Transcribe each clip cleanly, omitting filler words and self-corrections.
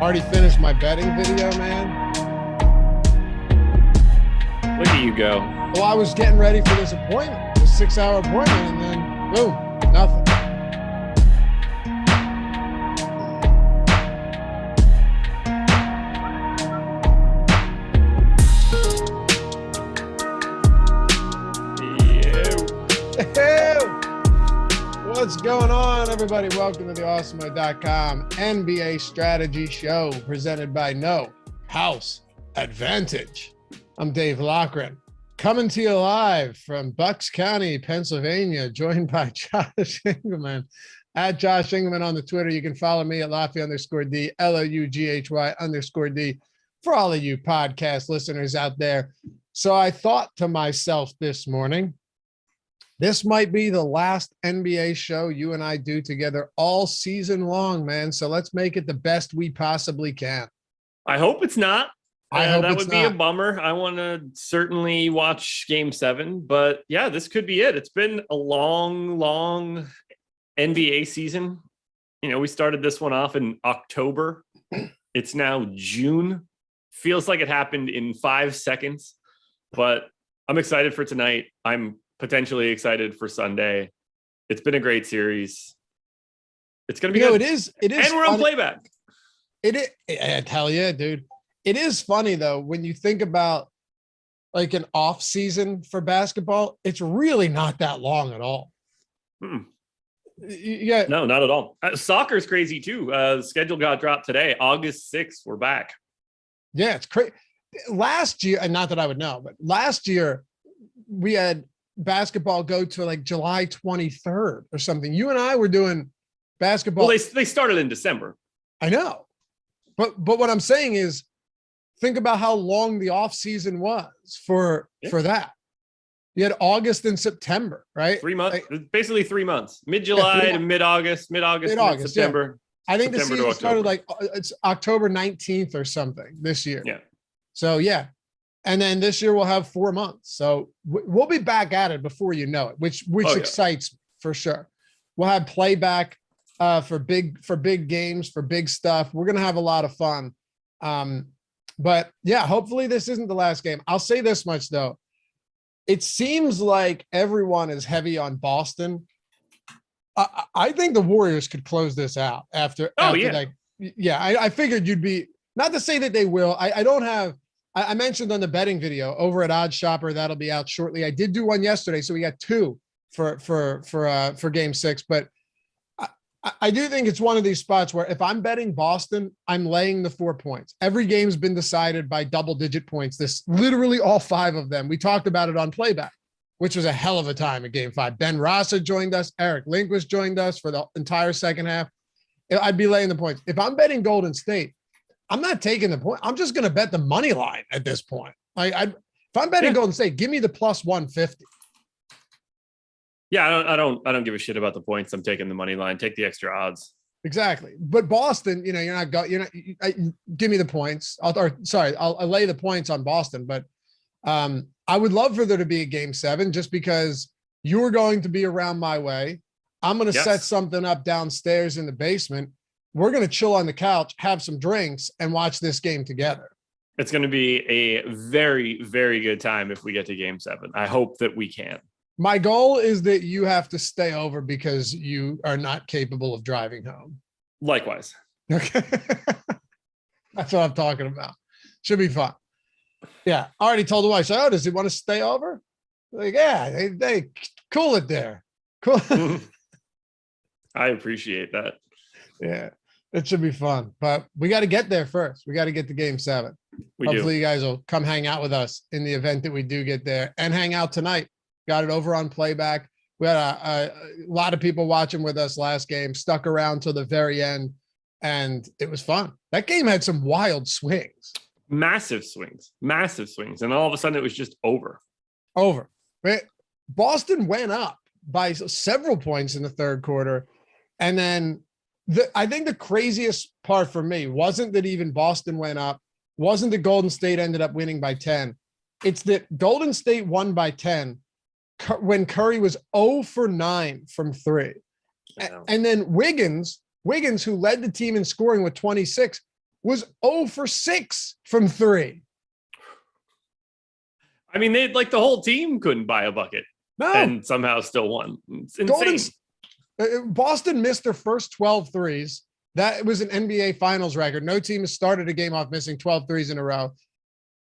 Already finished my betting video, man. Look at you go. Well, I was getting ready for this appointment, this 6-hour appointment, and then boom, nothing. What's going on, everybody? Welcome to the Awesemo.com NBA strategy show presented by No House Advantage. I'm Dave Loughran, coming to you live from Bucks County, Pennsylvania, joined by Josh Engleman at Josh Engleman on the Twitter. You can follow me at Laffy_D, LOUGHY_D for all of you podcast listeners out there. So I thought to myself this morning, this might be the last NBA show you and I do together all season long, man. So let's make it the best we possibly can. I hope it's not. I hope that would be a bummer. I want to certainly watch Game 7, but yeah, this could be it. It's been a long NBA season. You know, we started this one off in October. It's now June. Feels like it happened in 5 seconds, but I'm excited for tonight. I'm potentially excited for Sunday. It's been a great series. It's going to be good. It is. And we're on playback. Hell yeah, dude. It is funny though, when you think about like an off season for basketball, it's really not that long at all. Yeah. No, not at all. Soccer's crazy too. The schedule got dropped today. August 6th, we're back. Yeah, it's crazy. Last year, and not that I would know, but last year we had basketball go to like July 23rd or something. You and I were doing basketball. Well, they started in December. I know. But what I'm saying is, think about how long the off season was for that. You had August and September, right? 3 months, basically 3 months, mid-July to mid-August, September. Yeah. I think September the season started like it's October 19th or something this year. Yeah. So yeah. And then this year we'll have 4 months. So we'll be back at it before you know it, which excites me for sure. We'll have playback for big games, for big stuff. We're going to have a lot of fun. But yeah, hopefully this isn't the last game. I'll say this much though. It seems like everyone is heavy on Boston. I think the Warriors could close this out after. I figured you'd be, not to say that they will. I mentioned on the betting video over at Odds Shopper, that'll be out shortly. I did do one yesterday, so we got two for Game 6. But I do think it's one of these spots where if I'm betting Boston, I'm laying the 4 points. Every game's been decided by double-digit points. Literally all 5 of them. We talked about it on playback, which was a hell of a time at Game 5. Ben Rasa joined us. Eric Lindquist joined us for the entire second half. I'd be laying the points. If I'm betting Golden State, I'm not taking the point. I'm just going to bet the money line at this point. If I'm betting Golden State, give me the plus 150. Yeah, I don't give a shit about the points. I'm taking the money line. Take the extra odds. Exactly. But Boston, give me the points. I'll lay the points on Boston. But I would love for there to be a Game 7 just because you're going to be around my way. I'm going to set something up downstairs in the basement. We're going to chill on the couch, have some drinks, and watch this game together. It's going to be a very, very good time if we get to Game 7. I hope that we can. My goal is that you have to stay over because you are not capable of driving home. Likewise. Okay. That's what I'm talking about. Should be fun. Yeah. I already told the wife, so, does he want to stay over? Like, yeah, they cool it there. Cool. I appreciate that. Yeah. It should be fun, but we got to get there first. We got to get to Game 7. Hopefully you guys will come hang out with us in the event that we do get there and hang out tonight. Got it over on playback. We had a lot of people watching with us last game, stuck around till the very end, and it was fun. That game had some wild swings. Massive swings. And all of a sudden it was just over. Boston went up by several points in the third quarter. And then I think the craziest part for me wasn't that even Boston went up, wasn't that Golden State ended up winning by 10. It's that Golden State won by 10 when Curry was 0 for 9 from 3. And then Wiggins, who led the team in scoring with 26, was 0 for 6 from 3. I mean, they like the whole team couldn't buy a bucket and somehow still won. It's insane. Boston missed their first 12 threes. That was an NBA Finals record. No team has started a game off missing 12 threes in a row.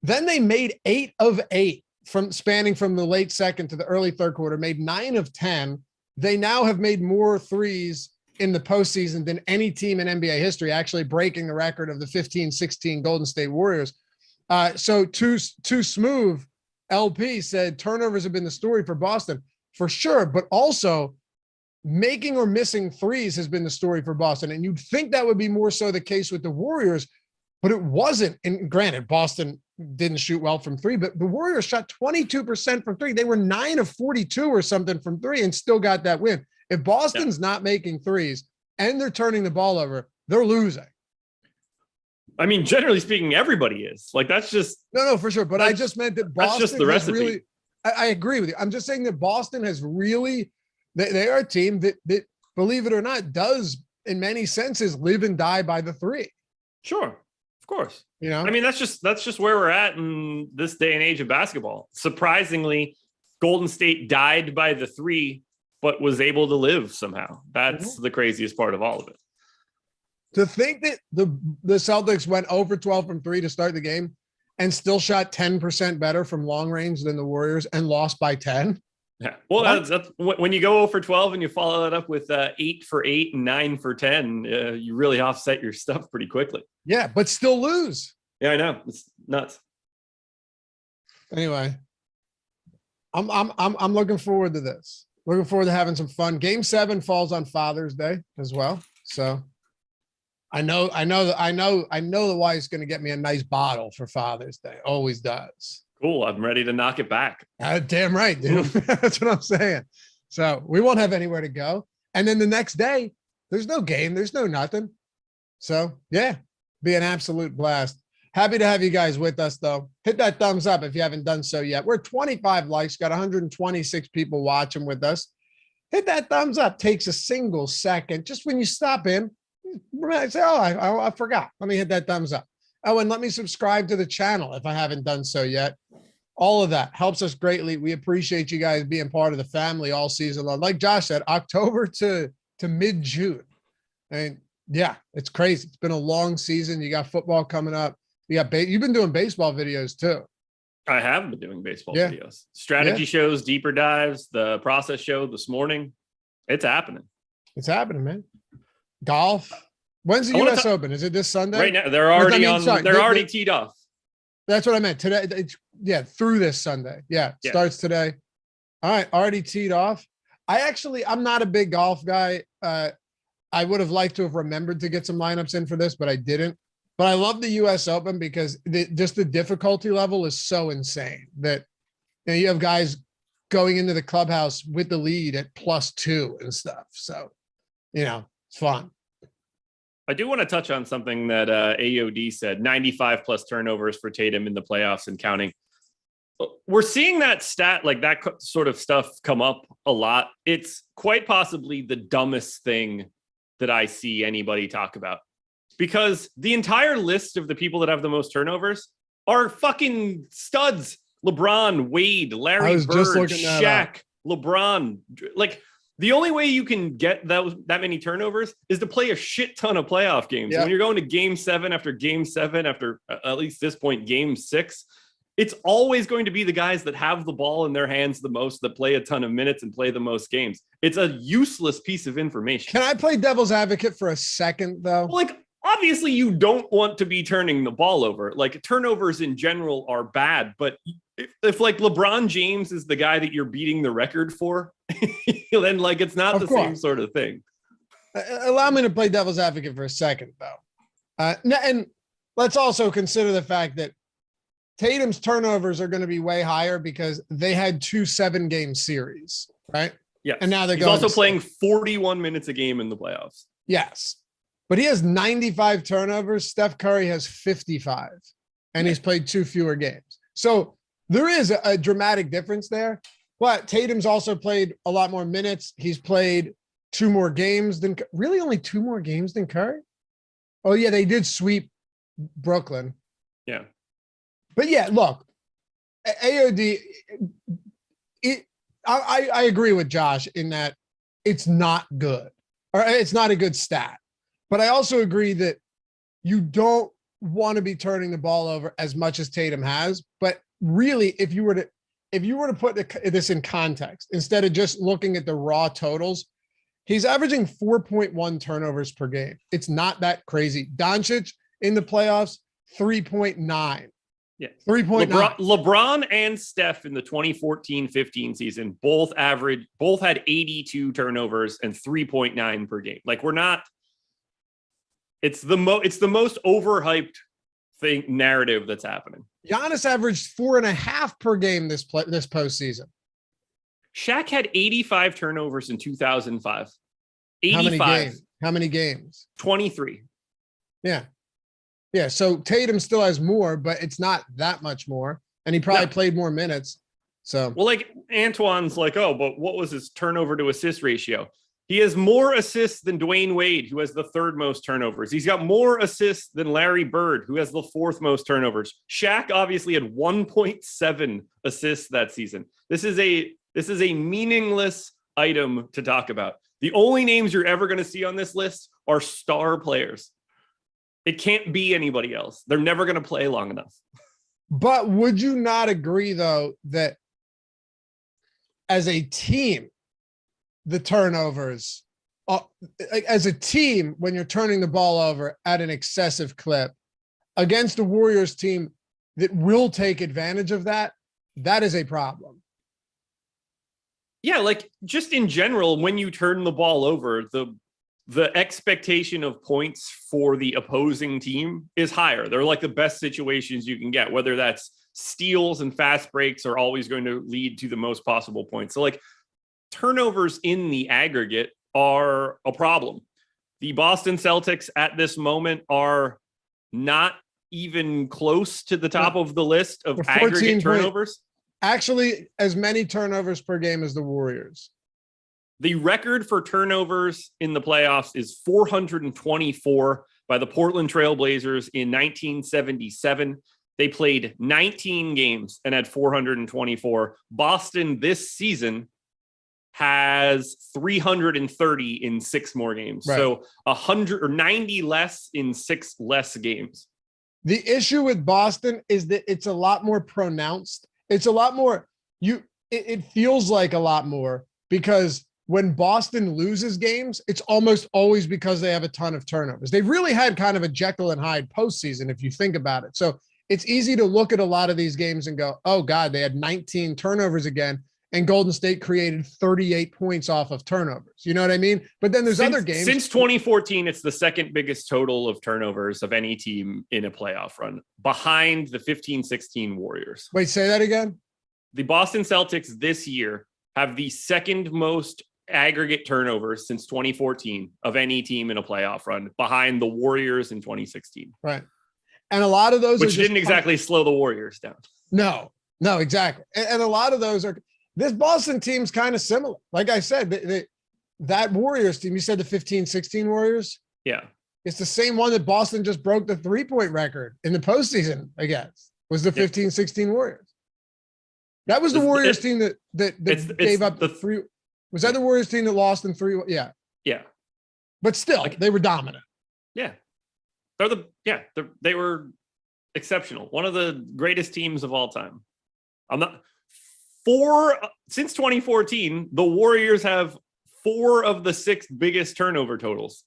Then they made 8 of 8 from spanning from the late second to the early third quarter, made 9 of 10. They now have made more threes in the postseason than any team in NBA history, actually breaking the record of the 15-16 Golden State Warriors. So too smooth. LP said turnovers have been the story for Boston for sure, but also making or missing threes has been the story for Boston. And you'd think that would be more so the case with the Warriors, but it wasn't. And granted, Boston didn't shoot well from 3, but the Warriors shot 22% from 3. They were 9 of 42 or something from 3 and still got that win. If Boston's not making threes and they're turning the ball over, they're losing. I mean, generally speaking, everybody is. Like, that's just no, for sure. But I just meant that Boston that's just the recipe. Really, I agree with you. I'm just saying that Boston has really, they are a team that, believe it or not, does in many senses live and die by the 3. Sure, of course. You know, I mean, that's just where we're at in this day and age of basketball. Surprisingly, Golden State died by the 3, but was able to live somehow. That's the craziest part of all of it. To think that the Celtics went over 12 from 3 to start the game and still shot 10% better from long range than the Warriors and lost by 10. Yeah. Well, that's when you go 0 for 12 and you follow that up with 8 for 8 and 9 for 10, you really offset your stuff pretty quickly. Yeah, but still lose. Yeah, I know. It's nuts. Anyway, I'm looking forward to this. Looking forward to having some fun. Game 7 falls on Father's Day as well. So I know the wife's going to get me a nice bottle for Father's Day. Always does. Cool. I'm ready to knock it back. Damn right, dude. That's what I'm saying. So we won't have anywhere to go. And then the next day, there's no game. There's no nothing. So yeah, be an absolute blast. Happy to have you guys with us, though. Hit that thumbs up if you haven't done so yet. We're 25 likes, got 126 people watching with us. Hit that thumbs up. Takes a single second. Just when you stop in, say, I forgot. Let me hit that thumbs up. Oh, and let me subscribe to the channel if I haven't done so yet. All of that helps us greatly. We appreciate you guys being part of the family all season long. Like Josh said, October to mid-June. And yeah, it's crazy. It's been a long season. You got football coming up. You've been doing baseball videos too. I have been doing baseball videos. Strategy shows, deeper dives, the process show this morning. It's happening. It's happening, man. Golf. When's the U.S. Open? Is it this Sunday? Right now, they're already already teed off. That's what I meant. Today, through this Sunday. Yeah, starts today. All right, already teed off. I'm not a big golf guy. I would have liked to have remembered to get some lineups in for this, but I didn't. But I love the U.S. Open because just the difficulty level is so insane that you have guys going into the clubhouse with the lead at +2 and stuff. So, it's fun. I do want to touch on something that AOD said, 95 plus turnovers for Tatum in the playoffs and counting. We're seeing that stat, like that sort of stuff come up a lot. It's quite possibly the dumbest thing that I see anybody talk about, because the entire list of the people that have the most turnovers are fucking studs. LeBron, Wade, Larry Bird, Shaq, LeBron. Like, the only way you can get that many turnovers is to play a shit ton of playoff games. When you're going to game 7 after game 7 after at least this point, game 6, it's always going to be the guys that have the ball in their hands the most, that play a ton of minutes and play the most games. It's a useless piece of information. Can I play devil's advocate for a second, though? Like, obviously you don't want to be turning the ball over. Like, turnovers in general are bad, but if like LeBron James is the guy that you're beating the record for, then like it's not the same sort of thing. Allow me to play devil's advocate for a second, though. And let's also consider the fact that Tatum's turnovers are going to be way higher because they had 2 7-game series, right? Yeah. And now he's also playing 41 minutes a game in the playoffs. Yes. But he has 95 turnovers. Steph Curry has 55, and he's played 2 fewer games. So there is a dramatic difference there. But Tatum's also played a lot more minutes. He's played 2 more games than really only 2 more games than Curry. Oh yeah, they did sweep Brooklyn. Yeah. But yeah, look, AOD, I agree with Josh in that it's not good, or it's not a good stat. But I also agree that you don't want to be turning the ball over as much as Tatum has. But really, if you were to put this in context, instead of just looking at the raw totals, he's averaging 4.1 turnovers per game. It's not that crazy. Doncic in the playoffs, 3.9. Yeah. 3.9. LeBron and Steph in the 2014-15 season both had 82 turnovers and 3.9 per game. Like, it's the most overhyped narrative that's happening. Giannis averaged 4.5 per game this postseason. Shaq had 85 turnovers in 2005. 85. How many games? 23. Yeah. Yeah. So Tatum still has more, but it's not that much more. And he probably played more minutes. So, well, like Antoine's like, oh, but what was his turnover to assist ratio? He has more assists than Dwayne Wade, who has the third most turnovers. He's got more assists than Larry Bird, who has the fourth most turnovers. Shaq obviously had 1.7 assists that season. This is a meaningless item to talk about. The only names you're ever going to see on this list are star players. It can't be anybody else. They're never going to play long enough. But would you not agree, though, that as a team, the turnovers, as a team, when you're turning the ball over at an excessive clip against a Warriors team that will take advantage of that, that is a problem. Yeah, like just in general, when you turn the ball over, the expectation of points for the opposing team is higher. They're like the best situations you can get, whether that's steals and fast breaks are always going to lead to the most possible points. So like turnovers in the aggregate are a problem. The Boston Celtics at this moment are not even close to the top of the list of aggregate turnovers. Actually, as many turnovers per game as the Warriors. The record for turnovers in the playoffs is 424 by the Portland Trail Blazers in 1977. They played 19 games and had 424. Boston this season has 330 in 6 more games. Right. So 100 or 90 less in 6 less games. The issue with Boston is that it's a lot more pronounced. It's a lot more, it feels like a lot more, because when Boston loses games, it's almost always because they have a ton of turnovers. They've really had kind of a Jekyll and Hyde postseason, if you think about it. So it's easy to look at a lot of these games and go, oh God, they had 19 turnovers again, and Golden State created 38 points off of turnovers. You know what I mean? But then there's other games. Since 2014, it's the second biggest total of turnovers of any team in a playoff run, behind the 15-16 Warriors. Wait, say that again? The Boston Celtics this year have the second most aggregate turnovers since 2014 of any team in a playoff run, behind the Warriors in 2016. Right. And a lot of those which didn't exactly slow the Warriors down. No, exactly. And a lot of those are, this Boston team's kind of similar. Like I said, that Warriors team, you said the 15-16 Warriors? Yeah. It's the same one that Boston just broke the 3-point record in the postseason against, was the 15-16 Warriors. That was the Warriors team that gave up the 3. Was that the Warriors team that lost in 3? Yeah. Yeah. But still, they were dominant. Yeah. They were exceptional. One of the greatest teams of all time. Since 2014, the Warriors have 4 of the 6 biggest turnover totals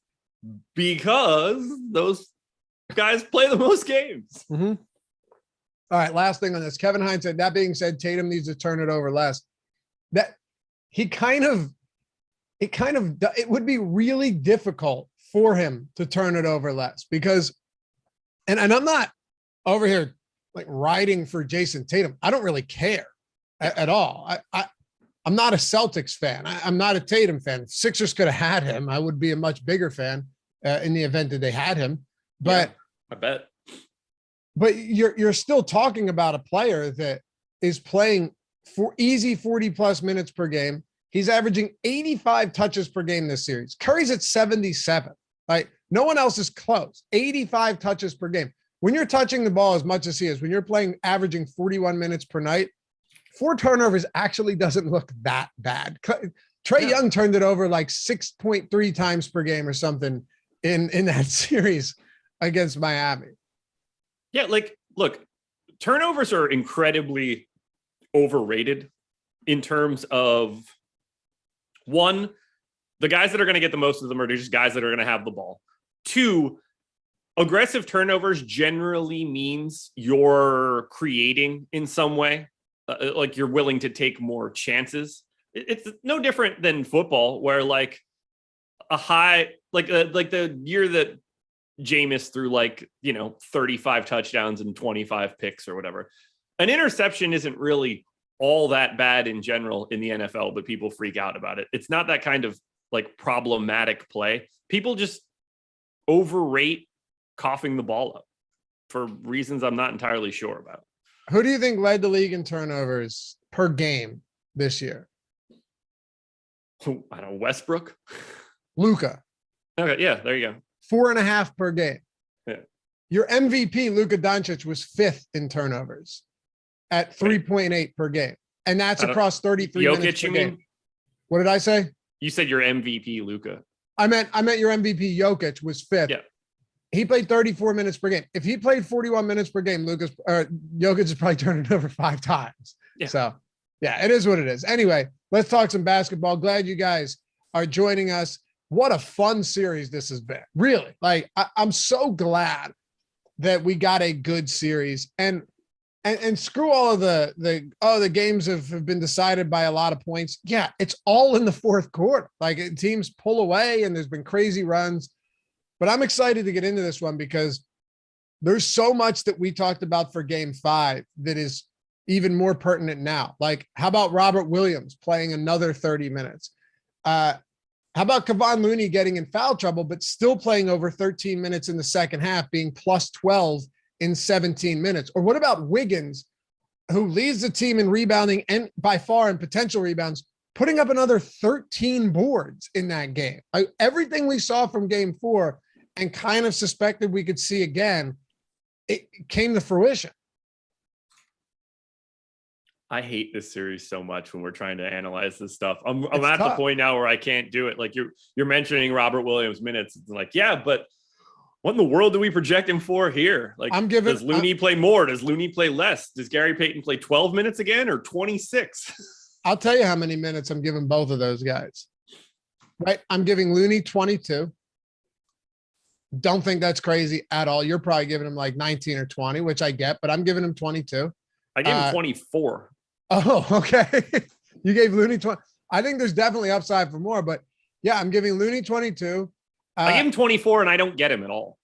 because those guys play the most games. Mm-hmm. All right, last thing on this. Kevin Hines said, that being said, Tatum needs to turn it over less. It would be really difficult for him to turn it over less, because, and I'm not over here like riding for Jason Tatum. I don't really care at all. I'm not a Celtics fan. I'm not a Tatum fan. If Sixers could have had him, I would be a much bigger fan in the event that they had him. But yeah, I bet. But you're still talking about a player that is playing for easy 40+ minutes per game. He's averaging 85 touches per game this series. Curry's at 77. Like, no one else is close. 85 touches per game. when you're touching the ball as much as he is, when you're playing averaging 41 minutes per night, 4 turnovers actually doesn't look that bad. Trae Young turned it over like 6.3 times per game or something in that series against Miami. Yeah, like, look, turnovers are incredibly overrated in terms of, one, the guys that are going to get the most of them are just guys that are going to have the ball. 2, aggressive turnovers generally means you're creating in some way, like you're willing to take more chances. It's no different than football, where like a high, like the year that Jameis threw 35 touchdowns and 25 picks or whatever. An interception isn't really all that bad in general in the NFL, but people freak out about it. It's not that kind of like problematic play. People just overrate coughing the ball up for reasons I'm not entirely sure about. Who do you think led the league in turnovers per game this year? I don't know, Westbrook? Luka. Okay, yeah, there you go. 4.5 per game. Yeah. Your MVP, Luka Doncic, was 5th in turnovers at 3.8 per game. And that's across 33 Jokic, minutes per you game. mean? What did I say? You said your MVP, Luka. I meant your MVP, Jokic, was 5th. Yeah. He played 34 minutes per game. If he played 41 minutes per game, Jokic is probably turning it over 5 times. Yeah. So, yeah, it is what it is. Anyway, let's talk some basketball. Glad you guys are joining us. What a fun series this has been. Really. Like, I'm so glad that we got a good series. And screw all of the games have been decided by a lot of points. Yeah, it's all in the fourth quarter. Like, teams pull away and there's been crazy runs. But I'm excited to get into this one because there's so much that we talked about for game 5 that is even more pertinent now. Like, how about Robert Williams playing another 30 minutes? How about Kevon Looney getting in foul trouble, but still playing over 13 minutes in the second half, being plus 12 in 17 minutes? Or what about Wiggins, who leads the team in rebounding and by far in potential rebounds, putting up another 13 boards in that game? Everything we saw from game 4 and kind of suspected we could see again, it came to fruition. I hate this series so much when we're trying to analyze this stuff. I'm at tough. the point now where I can't do it. Like, you're mentioning Robert Williams minutes. It's like, yeah, but what in the world do we project him for here? Like, does Looney play more? Does Looney play less? Does Gary Payton play 12 minutes again or 26? I'll tell you how many minutes I'm giving both of those guys. Right? I'm giving Looney 22. Don't think that's crazy at all. You're probably giving him like 19 or 20, which I get, but I'm giving him 22. I gave him 24. Oh, okay. You gave Looney 20. I think there's definitely upside for more, but yeah, I'm giving Looney 22. I give him 24 and I don't get him at all.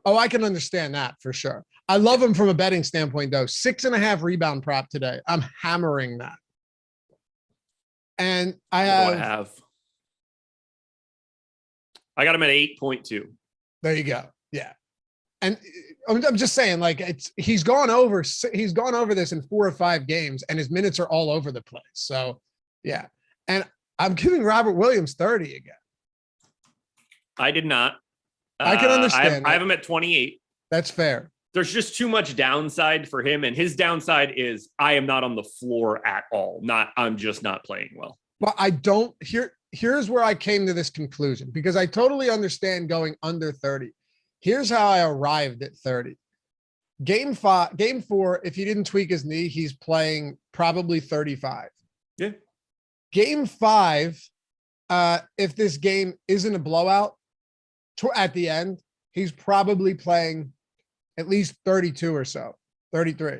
Oh, I can understand that for sure. I love him from a betting standpoint though. 6.5 rebound prop today. I'm hammering that. And I got him at 8.2. There you go. Yeah. And I'm just saying, like, he's gone over this in 4 or 5 games and his minutes are all over the place. So yeah. And I'm giving Robert Williams 30 again. I did not. I can understand. I have him at 28. That's fair. There's just too much downside for him. And his downside is I am not on the floor at all. I'm just not playing well. Well, here's where I came to this conclusion because I totally understand going under 30. Here's how I arrived at 30. Game 4, if he didn't tweak his knee, he's playing probably 35. Yeah. Game 5, if this game isn't a blowout at the end, he's probably playing at least 32 or so, 33.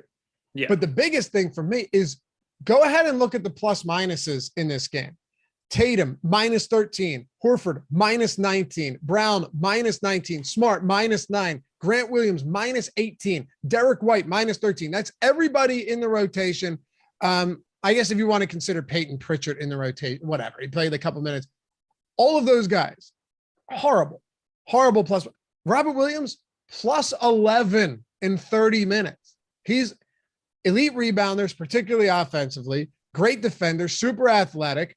Yeah. But the biggest thing for me is go ahead and look at the plus minuses in this game. Tatum, minus 13. Horford, minus 19. Brown, minus 19. Smart, minus 9. Grant Williams, minus 18. Derek White, minus 13. That's everybody in the rotation. I guess if you want to consider Peyton Pritchard in the rotation, whatever. He played a couple minutes. All of those guys, horrible plus. Robert Williams, plus 11 in 30 minutes. He's elite rebounders, particularly offensively. Great defender, super athletic.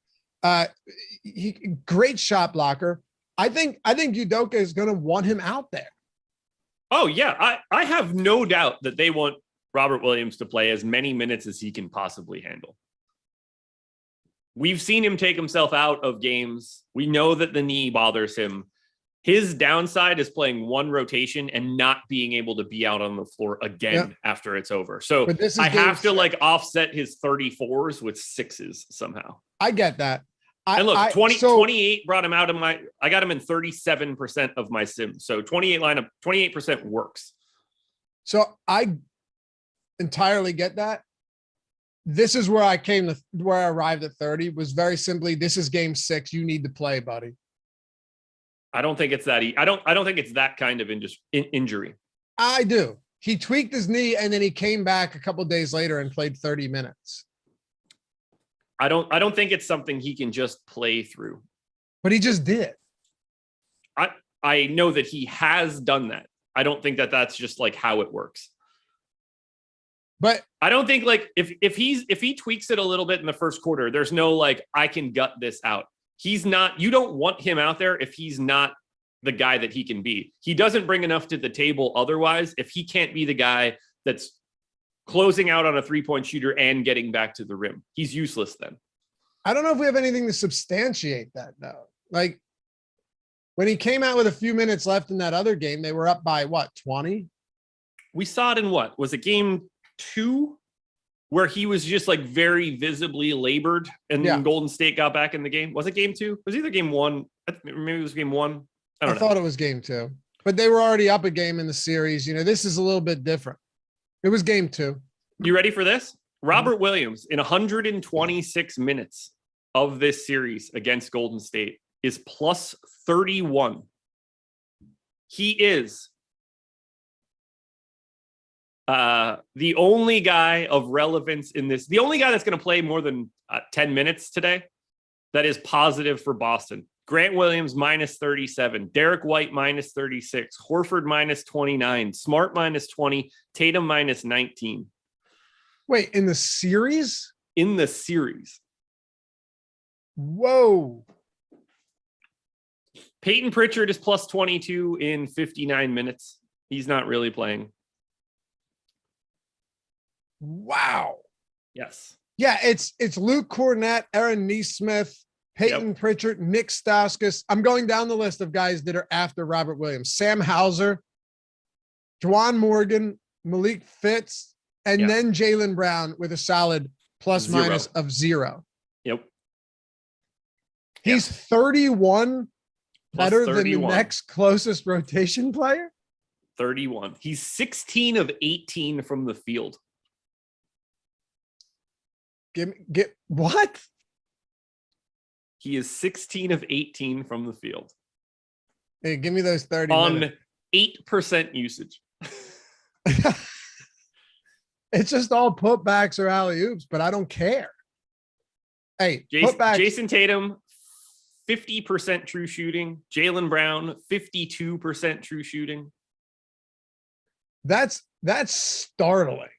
Great shot blocker. I think Udoka is going to want him out there. Oh, yeah. I have no doubt that they want Robert Williams to play as many minutes as he can possibly handle. We've seen him take himself out of games. We know that the knee bothers him. His downside is playing one rotation and not being able to be out on the floor again after it's over. So I have to like offset his 34s with 6s somehow. I get that. And look, 28 brought him out of I got him in 37% of my sim. So 28 lineup, 28% works. So I entirely get that. This is where I where I arrived at 30 was very simply, this is game 6. You need to play, buddy. I don't think it's that. I don't think it's that kind of injury. I do. He tweaked his knee and then he came back a couple of days later and played 30 minutes. I don't think it's something he can just play through. But he just did. I know that he has done that. I don't think that that's just like how it works. But I don't think like if he tweaks it a little bit in the first quarter, there's no like I can gut this out. He's not, you don't want him out there if he's not the guy that he can be. He doesn't bring enough to the table otherwise. If he can't be the guy that's closing out on a 3-point shooter and getting back to the rim, he's useless then. I don't know if we have anything to substantiate that though. Like when he came out with a few minutes left in that other game, they were up by what, 20? We saw it in what? Was it game 2? Where he was just like very visibly labored and then Golden State got back in the game. Was it game 2? It was either game 1. Maybe it was game 1. I don't know. I thought it was game 2, but they were already up a game in the series. You know, this is a little bit different. It was game 2. You ready for this? Robert Williams in 126 minutes of this series against Golden State is plus 31. He is the only guy of relevance in this, the only guy that's going to play more than 10 minutes today that is positive for Boston. Grant Williams minus 37, Derek White minus 36, Horford minus 29, Smart minus 20, Tatum minus 19. Wait, in the series? In the series. Whoa. Peyton Pritchard is plus 22 in 59 minutes. He's not really playing. Wow. Yes. Yeah, it's Luke Cornett, Aaron Nesmith, Peyton Pritchard, Nick Stauskas. I'm going down the list of guys that are after Robert Williams. Sam Hauser, Juwan Morgan, Malik Fitz, and then Jaylen Brown with a solid plus minus of 0. Yep. He's 31 better than the next closest rotation player. 31. He's 16 of 18 from the field. Get what? He is 16 of 18 from the field. Hey, give me those 30 on minutes. 8% usage. It's just all putbacks or alley-oops, but I don't care. Hey, Jason Tatum, 50% true shooting. Jaylen Brown, 52% true shooting. That's startling.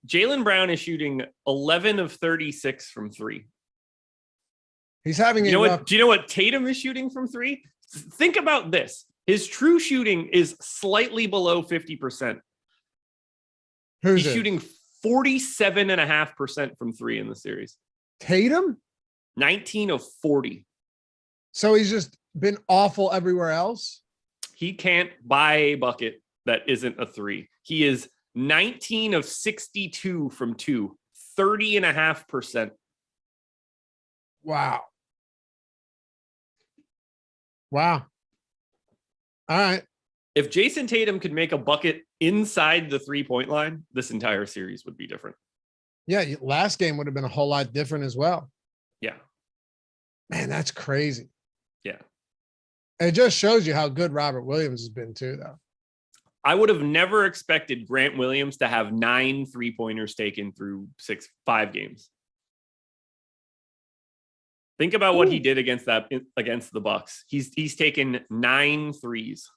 Jaylen Brown is shooting 11 of 36 from 3. He's having do you know what Tatum is shooting from 3? Think about this. His true shooting is slightly below 50%. He's shooting 47.5% from 3 in the series. Tatum? 19 of 40. So he's just been awful everywhere else? He can't buy a bucket that isn't a 3. He is 19 of 62 from 2, 30.5%. Wow. Wow. All right. If Jason Tatum could make a bucket inside the 3-point line, this entire series would be different. Yeah, last game would have been a whole lot different as well. Yeah. Man, that's crazy. Yeah. It just shows you how good Robert Williams has been too, though. I would have never expected Grant Williams to have 9 3-pointers taken through 5 games. Think about what he did against the Bucks. He's taken 9 threes.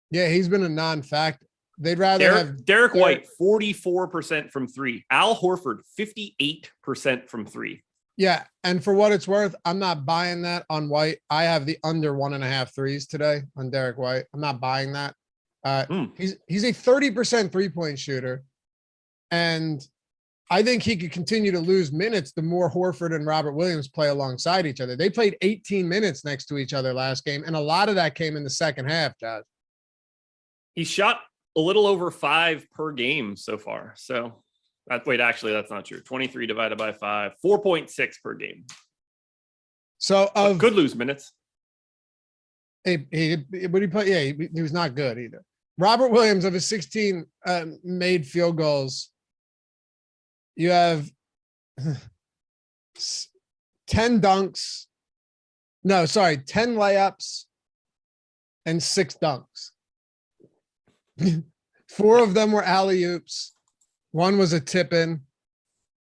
Yeah, he's been a non-factor. They'd rather have Derek White 44% from 3. Al Horford 58% from 3. Yeah, and for what it's worth, I'm not buying that on White. I have the under 1.5 threes today on Derek White. I'm not buying that. He's a 30% 3-point shooter. And I think he could continue to lose minutes the more Horford and Robert Williams play alongside each other. They played 18 minutes next to each other last game, and a lot of that came in the second half, Josh. He shot a little over 5 per game so far. So actually, that's not true. 23 divided by 5, 4.6 per game. So could lose minutes. He was not good either. Robert Williams, of his 16 made field goals, you have 10 dunks. No, sorry, 10 layups and 6 dunks. 4 of them were alley-oops. 1 was a tip-in.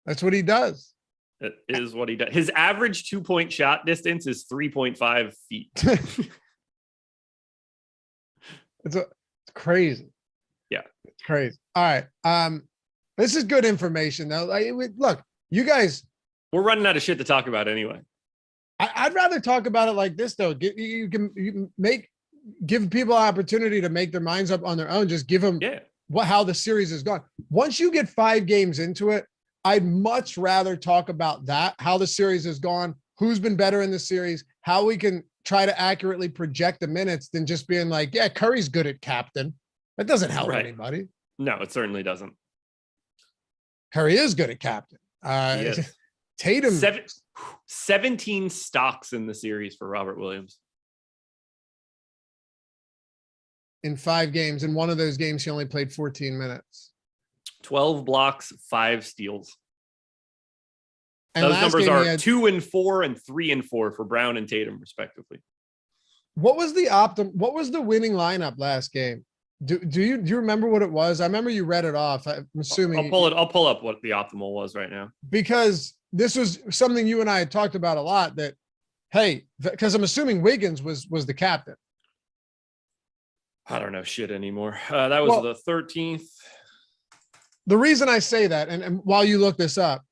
That's what he does. It is what he does. His average 2-point shot distance is 3.5 feet. It's crazy. Yeah. It's crazy. All right. This is good information though. Look, you guys, we're running out of shit to talk about anyway. I'd rather talk about it like this though. You can give people an opportunity to make their minds up on their own. Just give them how the series has gone. Once you get 5 games into it, I'd much rather talk about that, how the series has gone, who's been better in the series, how we can try to accurately project the minutes than just being like, yeah, Curry's good at captain. That doesn't help anybody. No, it certainly doesn't. Curry is good at captain. Tatum. 17 stocks in the series for Robert Williams. In 5 games. In one of those games, he only played 14 minutes. 12 blocks, 5 steals. And those numbers are 2 and 4 and 3 and 4 for Brown and Tatum, respectively. What was the winning lineup last game? Do you remember what it was? I remember you read it off. I'm assuming I'll pull up what the optimal was right now. Because this was something you and I had talked about a lot, that, hey, because I'm assuming Wiggins was the captain. I don't know shit anymore. That was the 13th. The reason I say that, and while you look this up,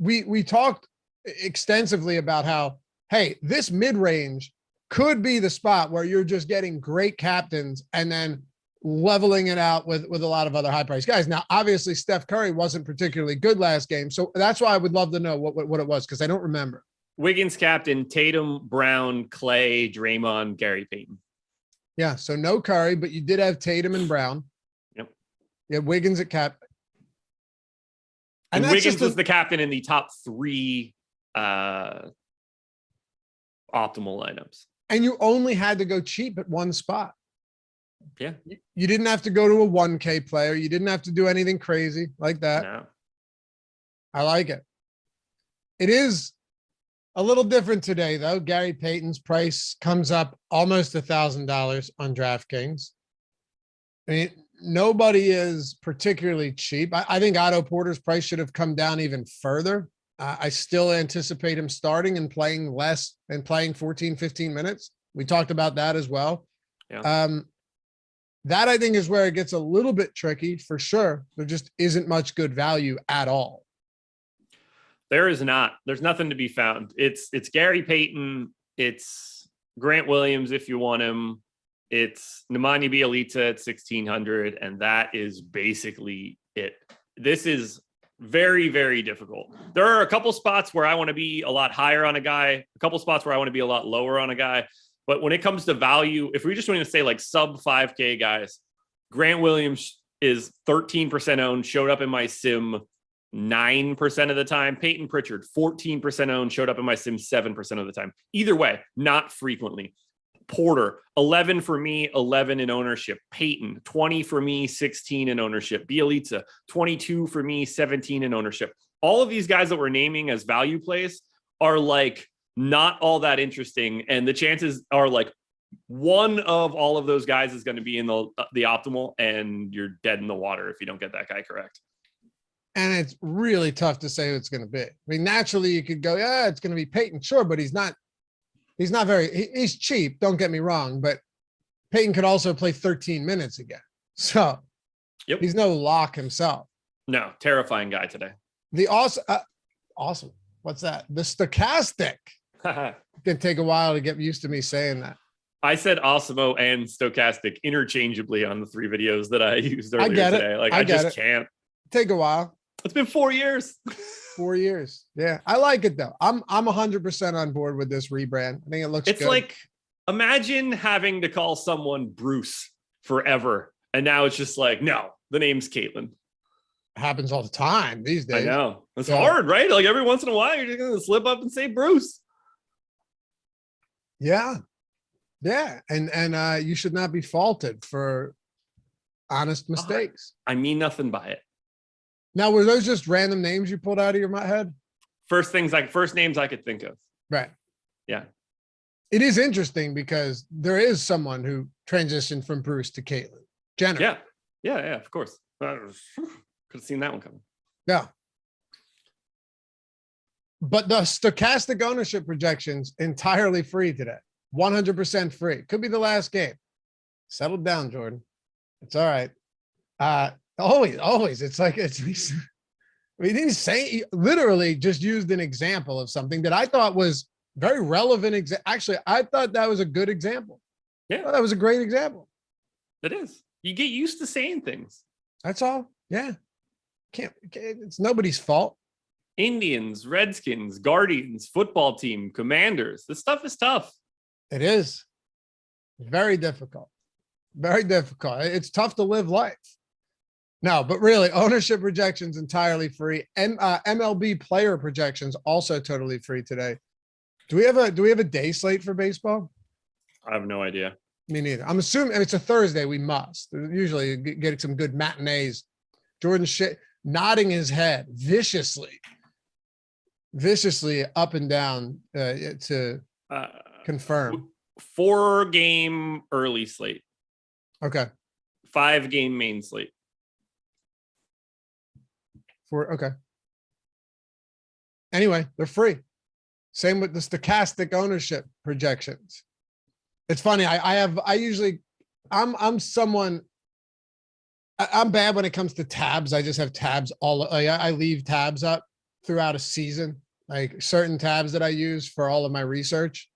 we talked extensively about how, hey, this mid-range could be the spot where you're just getting great captains and then leveling it out with a lot of other high-priced guys. Now, obviously, Steph Curry wasn't particularly good last game, so that's why I would love to know what it was, because I don't remember. Wiggins captain, Tatum, Brown, Clay, Draymond, Gary Payton. Yeah, so no Curry, but you did have Tatum and Brown. Yep. You had Wiggins at cap. And Wiggins was the captain in the top 3 optimal lineups. And you only had to go cheap at one spot. Yeah. You didn't have to go to a 1K player. You didn't have to do anything crazy like that. No. I like it. It is a little different today, though. Gary Payton's price comes up almost $1,000 on DraftKings. I mean, nobody is particularly cheap. I think Otto Porter's price should have come down even further. I still anticipate him starting and playing less and playing 14, 15 minutes. We talked about that as well. Yeah. That I think is where it gets a little bit tricky for sure. There just isn't much good value at all. There is not. There's nothing to be found. It's Gary Payton. It's Grant Williams if you want him. It's Nemanja Bjelica at 1,600, and that is basically it. This is very, very difficult. There are a couple spots where I want to be a lot higher on a guy, a couple spots where I want to be a lot lower on a guy. But when it comes to value, if we just want to say like sub 5K guys, Grant Williams is 13% owned, showed up in my sim 9% of the time. Peyton Pritchard, 14% owned, showed up in my sim 7% of the time. Either way, not frequently. Porter, 11 for me, 11 in ownership. Peyton, 20 for me, 16 in ownership. Bjelica, 22 for me, 17 in ownership. All of these guys that we're naming as value plays are like not all that interesting. And the chances are like one of all of those guys is going to be in the optimal, and you're dead in the water if you don't get that guy correct. And it's really tough to say who it's going to be. I mean, naturally you could go, yeah, it's going to be Peyton. Sure. But he's not he's cheap. Don't get me wrong, but Peyton could also play 13 minutes again. So he's no lock himself. No, terrifying guy today. The awesome. What's that? The stochastic. It can take a while to get used to me saying that. I said Awesemo and Stochastic interchangeably on the 3 videos that I used earlier today. Like, I just can't. Take a while. It's been 4 years. 4 years. Yeah. I like it though. I'm 100% on board with this rebrand. I think it looks good. It's like, imagine having to call someone Bruce forever. And now it's just like, no, the name's Caitlin. Happens all the time these days. I know. It's hard, right? Like every once in a while, you're just going to slip up and say Bruce. Yeah. Yeah. And you should not be faulted for honest mistakes. I mean nothing by it. Now, were those just random names you pulled out of your head? First names I could think of. Right. Yeah. It is interesting because there is someone who transitioned from Bruce to Caitlin Jenner. Yeah. Yeah. Yeah. Of course. Could have seen that one coming. Yeah. But the stochastic ownership projections entirely free today. 100% free. Could be the last game. Settle down, Jordan. It's all right. Always. It's like, we didn't say, literally just used an example of something that I thought was very relevant. Actually, I thought that was a good example. Yeah. That was a great example. It is. You get used to saying things. That's all. Yeah. It's nobody's fault. Indians, Redskins, Guardians, football team, Commanders. This stuff is tough. It is. Very difficult. Very difficult. It's tough to live life. No, but really, ownership projections entirely free. And MLB player projections also totally free today. Do we have a day slate for baseball? I have no idea. Me neither. I'm assuming it's a Thursday. We must usually get some good matinees. Jordan nodding his head viciously up and down to confirm. 4-game early slate. Okay. 5-game main slate. Okay. Anyway, they're free. Same with the stochastic ownership projections. It's funny. I'm bad when it comes to tabs. I just have tabs I leave tabs up throughout a season, like certain tabs that I use for all of my research.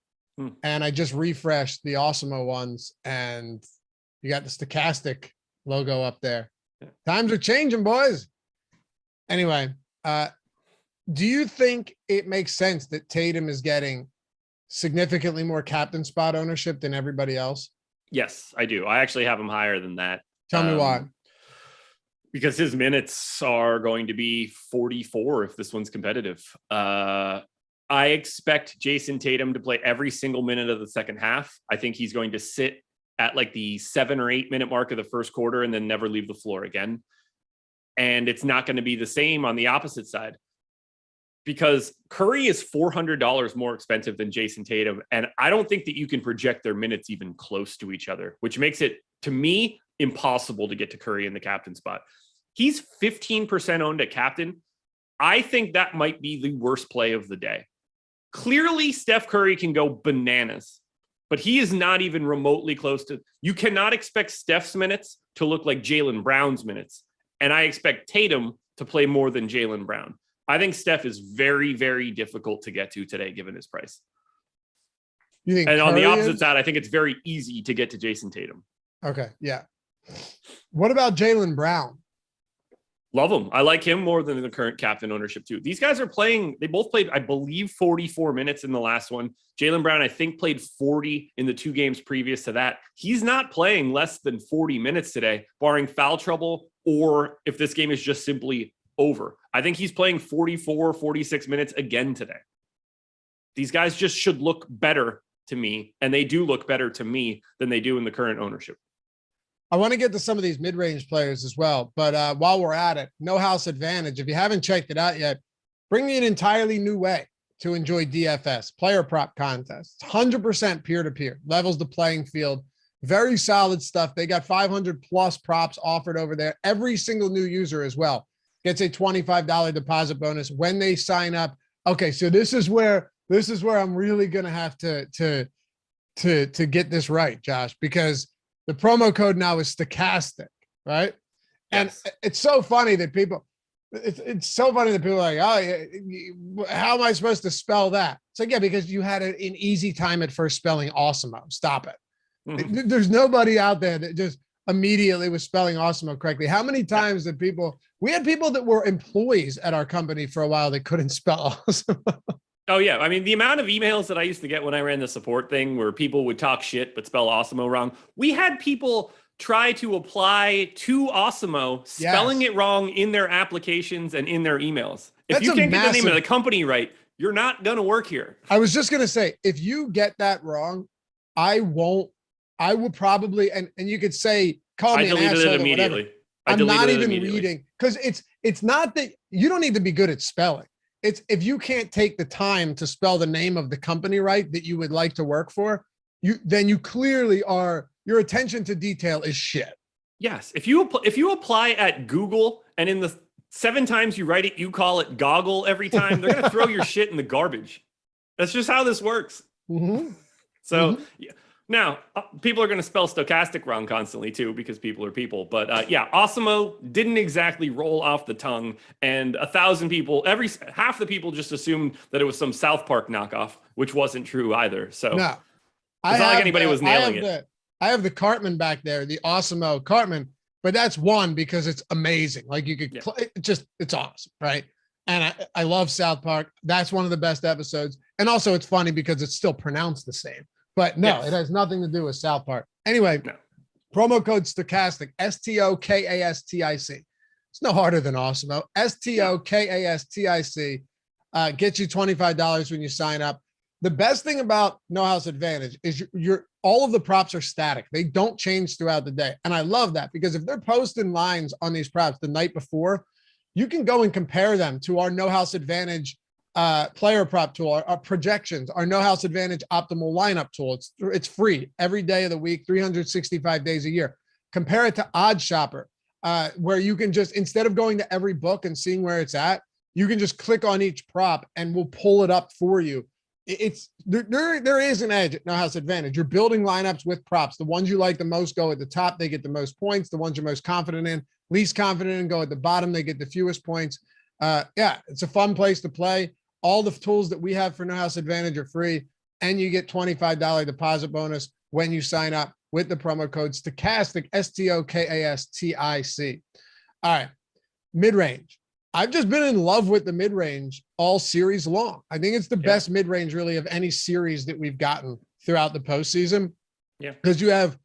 And I just refreshed the Awesemo ones and you got the stochastic logo up there. Times are changing, boys. Anyway, do you think it makes sense that Tatum is getting significantly more captain spot ownership than everybody else? Yes, I do. I actually have him higher than that. Tell me why. Because his minutes are going to be 44 if this one's competitive. I expect Jason Tatum to play every single minute of the second half. I think he's going to sit at like the 7 or 8 minute mark of the first quarter and then never leave the floor again. And it's not going to be the same on the opposite side because Curry is $400 more expensive than Jason Tatum. And I don't think that you can project their minutes even close to each other, which makes it, to me, impossible to get to Curry in the captain spot. He's 15% owned at captain. I think that might be the worst play of the day. Clearly, Steph Curry can go bananas, but he is not even remotely close to. You cannot expect Steph's minutes to look like Jaylen Brown's minutes. And I expect Tatum to play more than Jaylen Brown. I think Steph is very, very difficult to get to today, given his price. You think? And on the opposite side, I think it's very easy to get to Jason Tatum. Okay, yeah. What about Jaylen Brown? Love him. I like him more than the current captain ownership too. These guys are playing. They both played, I believe, 44 minutes in the last one. Jaylen Brown, I think, played 40 in the 2 games previous to that. He's not playing less than 40 minutes today, barring foul trouble or if this game is just simply over. I think he's playing 44, 46 minutes again today. These guys just should look better to me, and they do look better to me than they do in the current ownership. I want to get to some of these mid-range players as well, but while we're at it, No House Advantage, if you haven't checked it out yet, bring me an entirely new way to enjoy DFS, player prop contests. 100% peer-to-peer, levels the playing field. Very solid stuff. They got 500 plus props offered over there. Every single new user as well gets a $25 deposit bonus when they sign up. Okay, so this is where I'm really gonna have to get this right, Josh, because the promo code now is stochastic, right? Yes. And it's so funny that people are like, oh, how am I supposed to spell that? It's like, yeah, because you had an easy time at first spelling Awesemo. Stop it. There's nobody out there that just immediately was spelling Awesemo correctly. How many times did we had people that were employees at our company for a while that couldn't spell Awesemo. Oh yeah. I mean, the amount of emails that I used to get when I ran the support thing where people would talk shit, but spell Awesemo wrong. We had people try to apply to Awesemo, spelling it wrong in their applications and in their emails. If you can't get the name of the company right, you're not going to work here. I was just going to say, if you get that wrong, I will probably, and you could say, call me an asshole or whatever. I'm not even reading, because it's not that you don't need to be good at spelling. It's if you can't take the time to spell the name of the company right that you would like to work for, then you clearly are, your attention to detail is shit. Yes. If you apply at Google and in the 7 times you write it, you call it goggle every time, they're going to throw your shit in the garbage. That's just how this works. Mm-hmm. So yeah. Now, people are going to spell stochastic wrong constantly too, because people are people. But Awesemo didn't exactly roll off the tongue, and 1,000 people, half the people just assumed that it was some South Park knockoff, which wasn't true either. So no, it's not like anybody was nailing it. I have the Cartman back there, the Awesemo Cartman, but that's one because it's amazing. Like you could, it's awesome, right? And I love South Park. That's one of the best episodes, and also it's funny because it's still pronounced the same. But no, it has nothing to do with South Park. Anyway, promo code Stochastic, STOKASTIC. It's no harder than Awesemo. STOKASTIC. Get you $25 when you sign up. The best thing about No House Advantage is all of the props are static. They don't change throughout the day. And I love that, because if they're posting lines on these props the night before, you can go and compare them to our No House Advantage player prop tool, our projections, our No House Advantage optimal lineup tool. It's free every day of the week, 365 days a year. Compare it to Odd Shopper, where you can just, instead of going to every book and seeing where it's at, you can just click on each prop and we'll pull it up for you. There is an edge at No House Advantage. You're building lineups with props. The ones you like the most go at the top. They get the most points. The ones you're most confident in, least confident in, go at the bottom. They get the fewest points. It's a fun place to play. All the tools that we have for No House Advantage are free, and you get $25 deposit bonus when you sign up with the promo code Stochastic, STOKASTIC. All right, mid-range. I've just been in love with the mid-range all series long. I think it's the best mid-range really of any series that we've gotten throughout the postseason. Yeah, because you have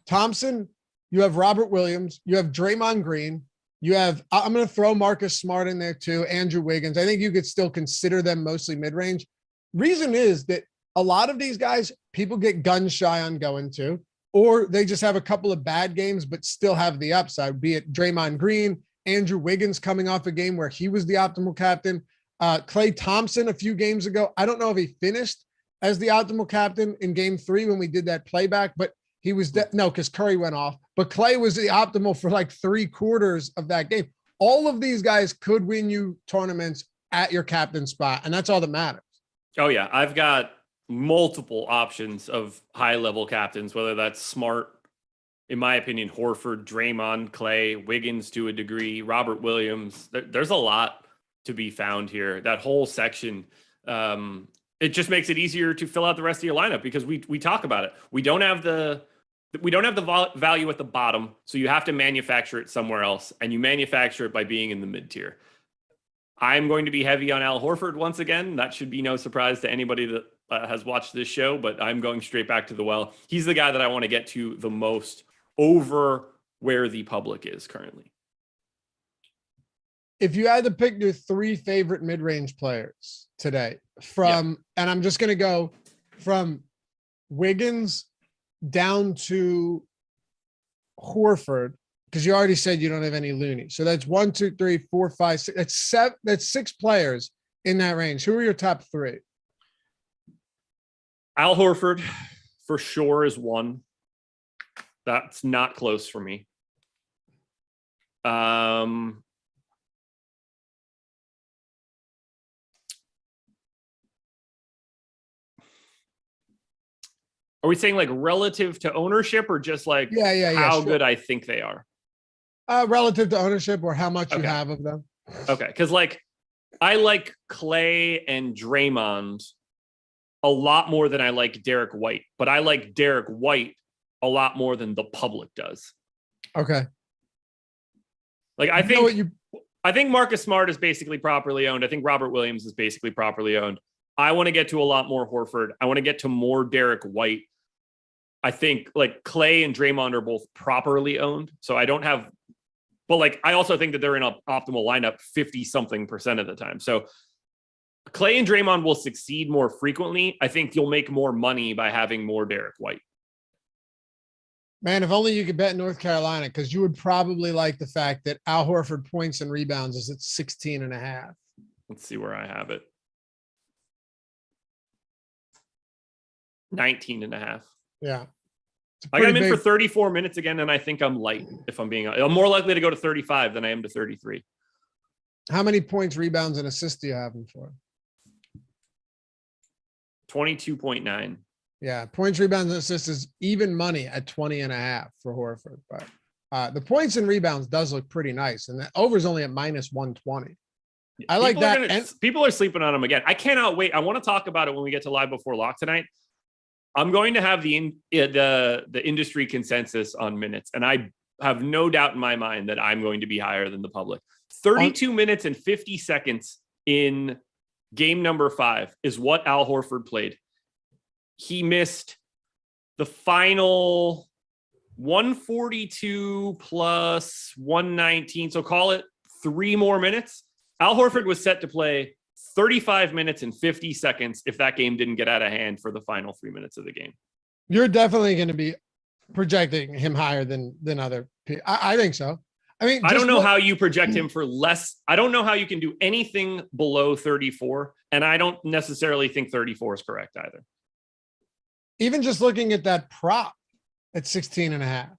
Thompson, you have Robert Williams, you have Draymond Green, you have, I'm going to throw Marcus Smart in there too, Andrew Wiggins. I think you could still consider them mostly mid-range. Reason is that a lot of these guys, people get gun shy on going to, or they just have a couple of bad games, but still have the upside, be it Draymond Green, Andrew Wiggins coming off a game where he was the optimal captain. Klay Thompson a few games ago. I don't know if he finished as the optimal captain in game 3 when we did that playback, but he was because Curry went off, but Klay was the optimal for like 3/4 of that game. All of these guys could win you tournaments at your captain spot, and that's all that matters. Oh yeah, I've got multiple options of high-level captains, whether that's Smart, in my opinion, Horford, Draymond, Klay, Wiggins to a degree, Robert Williams. There's a lot to be found here. That whole section, it just makes it easier to fill out the rest of your lineup because we talk about it. We don't have the value at the bottom, so you have to manufacture it somewhere else, and you manufacture it by being in the mid tier. I'm going to be heavy on Al Horford once again. That should be no surprise to anybody that has watched this show, but I'm going straight back to the well. He's the guy that I want to get to the most over where the public is currently. If you had to pick your 3 favorite mid-range players today and I'm just going to go from Wiggins down to Horford, because you already said you don't have any Looney. So that's 1, 2, 3, 4, 5, 6. That's 7. That's 6 players in that range. Who are your top 3? Al Horford for sure is 1. That's not close for me. Are we saying like relative to ownership or just like how good I think they are? Relative to ownership or how much you have of them. Okay. Because like I like Klay and Draymond a lot more than I like Derek White, but I like Derek White a lot more than the public does. Okay. Like I think Marcus Smart is basically properly owned. I think Robert Williams is basically properly owned. I want to get to a lot more Horford. I want to get to more Derek White. I think like Clay and Draymond are both properly owned. So I don't have, but like, I also think that they're in an optimal lineup 50-something% of the time. So Clay and Draymond will succeed more frequently. I think you'll make more money by having more Derek White. Man, if only you could bet North Carolina, because you would probably like the fact that Al Horford points and rebounds is at 16.5. Let's see where I have it. 19.5. Yeah. I got him in for 34 minutes again, and I think I'm light, if I'm more likely to go to 35 than I am to 33. How many points, rebounds, and assists do you have him for? 22.9. Yeah, points, rebounds, and assists is even money at 20.5 for Horford. But the points and rebounds does look pretty nice, and the over is only at -120. I like that. People are sleeping on him again. I cannot wait. I want to talk about it when we get to live before lock tonight. I'm going to have the industry consensus on minutes, and I have no doubt in my mind that I'm going to be higher than the public. 32 minutes and 50 seconds in game number 5 is what Al Horford played. He missed the final 142 plus 119. So call it 3 more minutes. Al Horford was set to play 35 minutes and 50 seconds if that game didn't get out of hand for the final 3 minutes of the game. You're definitely going to be projecting him higher than other people. I think so. I mean, I don't know how you project him for less. I don't know how you can do anything below 34. And I don't necessarily think 34 is correct either. Even just looking at that prop at 16.5.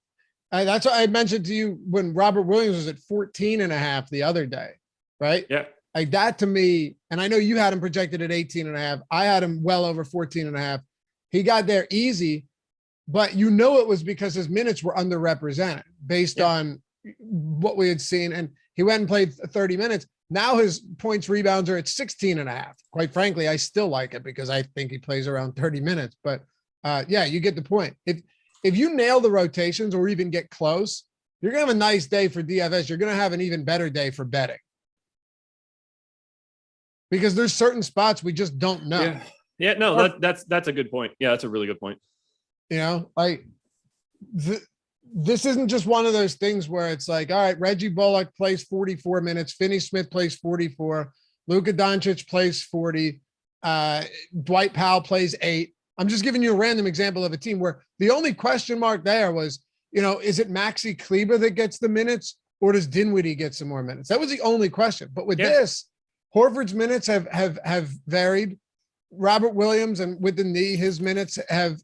That's what I mentioned to you when Robert Williams was at 14.5 the other day, right? Yeah. Like that to me, and I know you had him projected at 18.5. I had him well over 14.5. He got there easy, but you know it was because his minutes were underrepresented based on what we had seen. And he went and played 30 minutes. Now his points, rebounds are at 16.5. Quite frankly, I still like it because I think he plays around 30 minutes. But yeah, you get the point. If you nail the rotations or even get close, you're going to have a nice day for DFS. You're going to have an even better day for betting. Because there's certain spots we just don't know. Yeah, no, that's a good point. Yeah, that's a really good point. You know, like this isn't just one of those things where it's like, all right, Reggie Bullock plays 44 minutes, Finney Smith plays 44, Luka Doncic plays 40, Dwight Powell plays 8. I'm just giving you a random example of a team where the only question mark there was, you know, is it Maxi Kleber that gets the minutes or does Dinwiddie get some more minutes? That was the only question. But with this, Horford's minutes have varied. Robert Williams, and with the knee, his minutes have